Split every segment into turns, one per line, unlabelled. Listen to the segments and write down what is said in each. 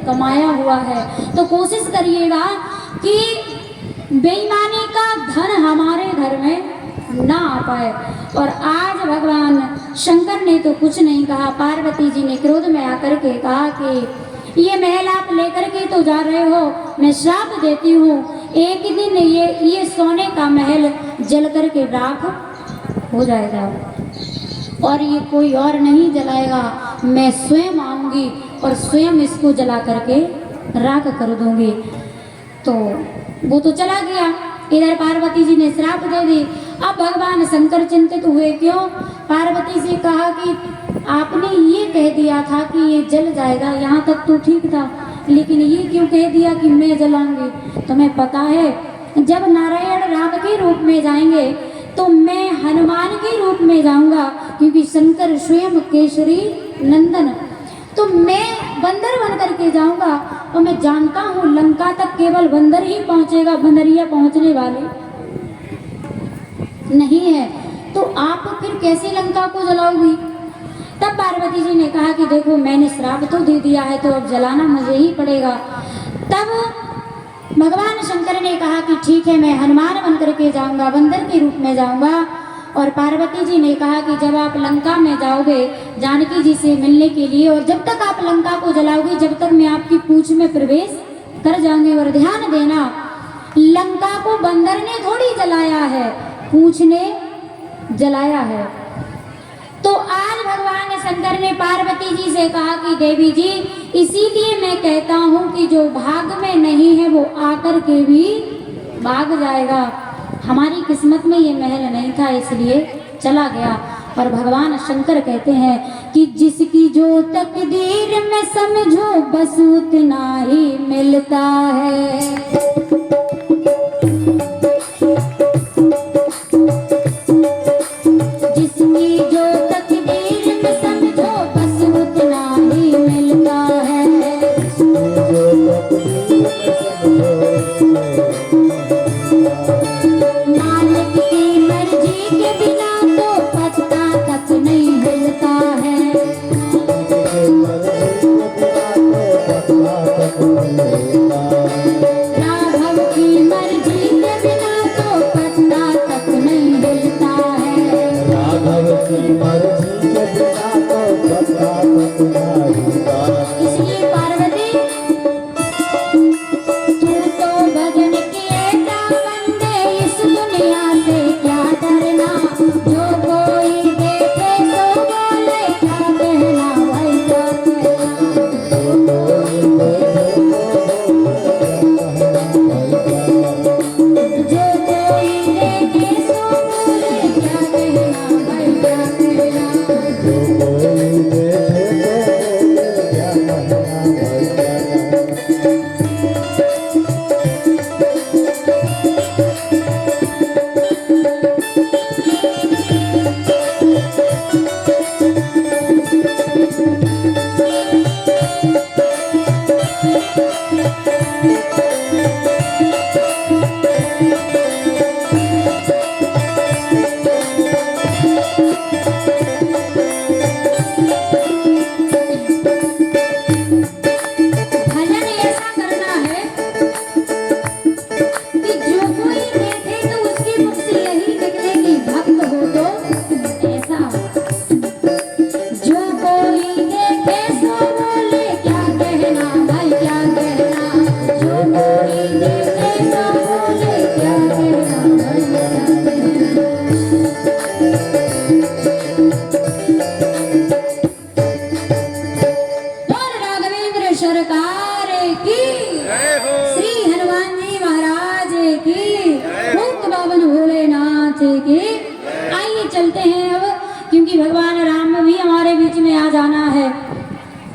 कमाया हुआ है। तो कोशिश करिएगा कि बेईमानी का धन हमारे घर में ना आ पाए। और आज भगवान शंकर ने तो कुछ नहीं कहा, पार्वती जी ने क्रोध में आकर के कहा कि ये महल आप लेकर के तो जा रहे हो, मैं श्राप देती हूँ, एक दिन ये सोने का महल जल करके राख हो जाएगा और ये कोई और नहीं जलाएगा, मैं स्वयं आऊँगी और स्वयं इसको जला करके राख कर दूंगी। तो वो तो चला गया, इधर पार्वती जी ने श्राप दे दी। अब भगवान शंकर चिंतित हुए, क्यों? पार्वती से कहा कि आपने ये कह दिया था कि ये जल जाएगा, यहाँ तक तो ठीक था, लेकिन ये क्यों कह दिया कि मैं जलाऊंगी? तुम्हें पता है जब नारायण राम के रूप में जाएंगे तो मैं हनुमान के रूप में जाऊंगा, क्योंकि शंकर स्वयं केसरी नंदन, तो मैं बंदर बन करके जाऊंगा। और मैं जानता हूँ लंका तक केवल बंदर ही पहुंचेगा, बंदरिया पहुंचने वाले नहीं है, तो आप फिर कैसे लंका को जलाओगी? तब पार्वती जी ने कहा कि देखो मैंने श्राप तो दे दिया है, तो अब जलाना मुझे ही पड़ेगा। तब भगवान शंकर ने कहा कि ठीक है, मैं हनुमान बन करके जाऊंगा, बंदर के रूप में जाऊंगा। और पार्वती जी ने कहा कि जब आप लंका में जाओगे जानकी जी से मिलने के लिए, और जब तक आप लंका को जलाओगे जब तक मैं आपकी पूंछ में प्रवेश कर जाऊंगी। और ध्यान देना, लंका को बंदर ने थोड़ी जलाया है, पूंछ ने जलाया है। तो आज भगवान शंकर ने पार्वती जी से कहा कि देवी जी, इसीलिए मैं कहता हूँ कि जो भाग में नहीं है वो आकर के भी भाग जाएगा। हमारी किस्मत में ये महल नहीं था, इसलिए चला गया। और भगवान शंकर कहते हैं कि जिसकी जो तकदीर में समझो बस उतना ही मिलता है।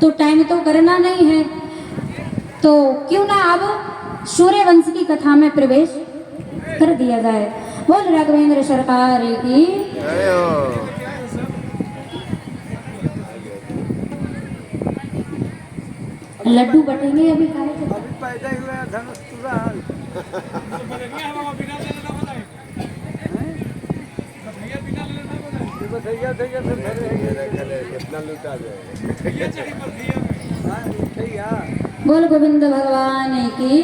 तो टाइम तो करना नहीं है, तो क्यों ना अब सूर्यवंश की कथा में प्रवेश कर दिया जाए। बोल राघवेंद्र सरकार की। लड्डू बटेंगे अभी खाए
कितना लुटा जाए।
बोल गोविंद भगवान की।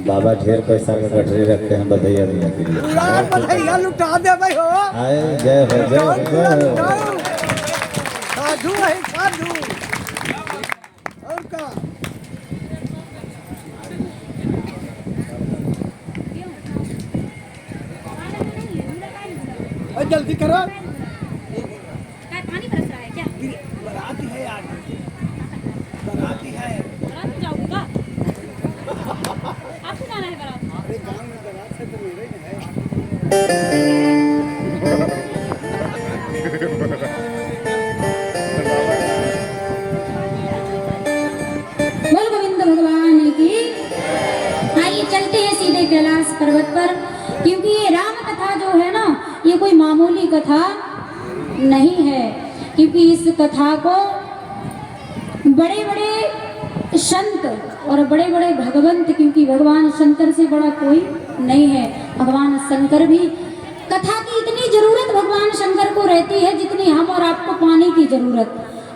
बाबा ढेर पैसा का गठरी रखते हैं बधैया देने के लिए।
बधैया लुटा दे भाई हो।
आए जय हो जय हो जय हो।
साधु है साधु। और का जल्दी करो।
पानी बरस रहा है क्या?
बाराती है यार, बाराती है।
बारात में जाओगे का? आपको जाना है बारात?
अरे गांव में बारात है तो मेरे ही है।
बोल गोविंद भगवान की। आइए चलते हैं सीधे कैलाश पर्वत पर, क्योंकि ये राम कथा जो है ना, ये कोई मामूली कथा नहीं है। क्योंकि इस कथा को बड़े बड़े संत और बड़े बड़े भगवंत, क्योंकि भगवान शंकर से बड़ा कोई नहीं है। भगवान शंकर भी, कथा की इतनी जरूरत भगवान शंकर को रहती है जितनी हम और आपको पानी की जरूरत।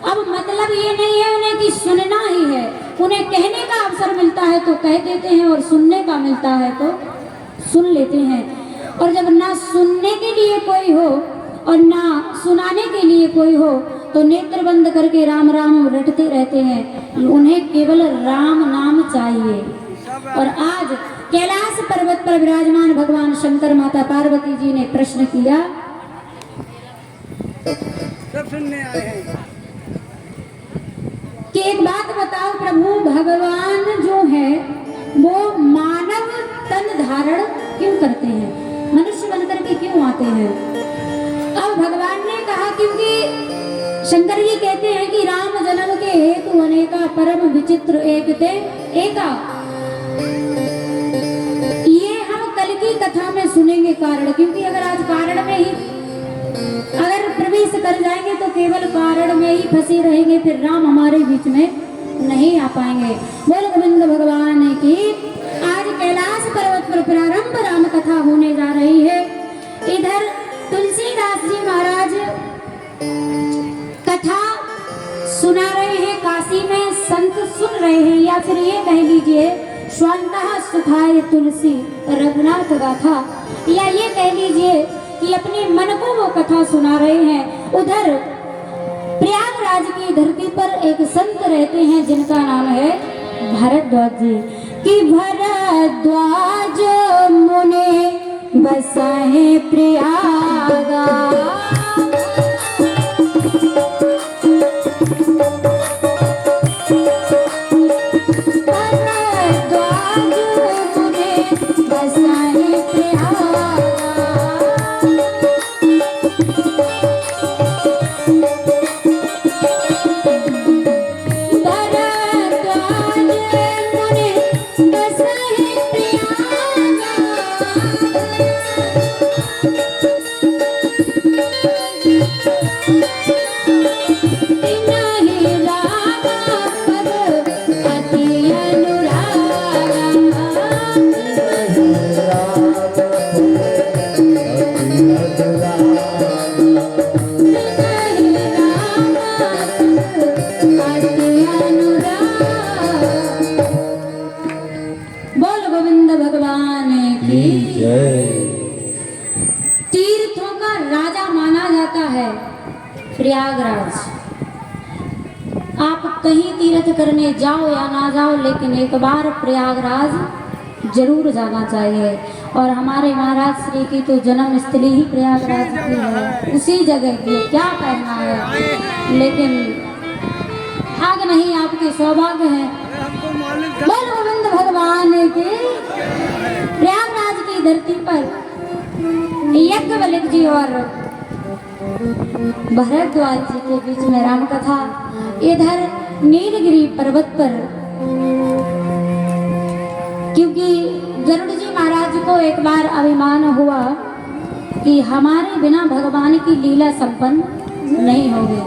अब मतलब ये नहीं है उन्हें कि सुनना ही है, उन्हें कहने का अवसर मिलता है तो कह देते हैं, और सुनने का मिलता है तो सुन लेते हैं। और जब ना सुनने के लिए कोई हो और ना सुनाने के लिए कोई हो तो नेत्र बंद करके राम राम रटते रहते हैं। उन्हें केवल राम नाम चाहिए। और आज कैलाश पर्वत पर विराजमान भगवान शंकर माता पार्वती जी ने प्रश्न किया।
सब सुनने आए हैं
कि एक बात बताओ प्रभु, भगवान जो है वो मानव तन धारण क्यों करते हैं, मनुष्य बनकर के क्यों आते हैं? अब भगवान ने कहा, क्योंकि शंकर जी कहते हैं कि राम जन्म के हेतु अनेका परम विचित्र एक ते एका। ये हम कल की कथा में सुनेंगे कारण, क्योंकि अगर आज कारण में ही अगर प्रवेश कर जाएंगे तो केवल कारण में ही फंसे रहेंगे, फिर राम हमारे बीच में नहीं आ पाएंगे। बोल गोविंद भगवान की। आज कैलाश पर्वत पर प्रारंभ राम कथा होने जा रही है। इधर तुलसीदास जी महाराज कथा सुना रहे हैं, काशी में संत सुन रहे हैं, या फिर ये कह लीजिए स्वांतः सुखाय तुलसी रघुनाथ गाथा, या ये कह लीजिए कि अपने मन को वो कथा सुना रहे हैं। उधर प्रयागराज की धरती पर एक संत रहते हैं जिनका नाम है भरद्वाज जी। कि भरद्वाज मुने बसाए प्रयागा, भरद्वाज मुने बसाए प्रयागा। तीर्थों का राजा माना जाता है प्रयागराज। आप कहीं तीर्थ करने जाओ या ना जाओ, लेकिन एक बार प्रयागराज जरूर जाना चाहिए। और हमारे महाराज श्री की तो जन्म स्थली ही प्रयागराज की है, उसी जगह की, क्या कहना है। लेकिन भाग नहीं, आपके सौभाग्य है। बोल गोविंद भगवान के। प्रयागराज की धरती पर यज्ञवल्क्य जी और भरद्वाज जी के बीच में राम कथा। इधर नीलगिरी पर्वत पर, क्योंकि गरुड़ जी महाराज को एक बार अभिमान हुआ कि हमारे बिना भगवान की लीला संपन्न नहीं होगी,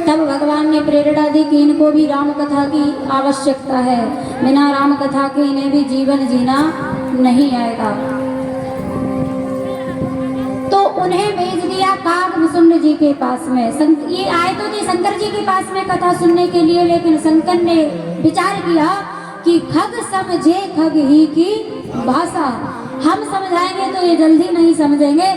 तब भगवान ने प्रेरणा दी कि इनको भी राम कथा की आवश्यकता है, बिना राम कथा के इन्हें भी जीवन जीना नहीं आएगा। तो उन्हें भेज दिया काकभूषुंड जी के पास में। ये आए तो थे शंकर जी के पास में कथा सुनने के लिए, लेकिन शंकर ने विचार किया कि खग समझे खग ही की भाषा, हम समझाएंगे तो ये जल्दी नहीं समझेंगे,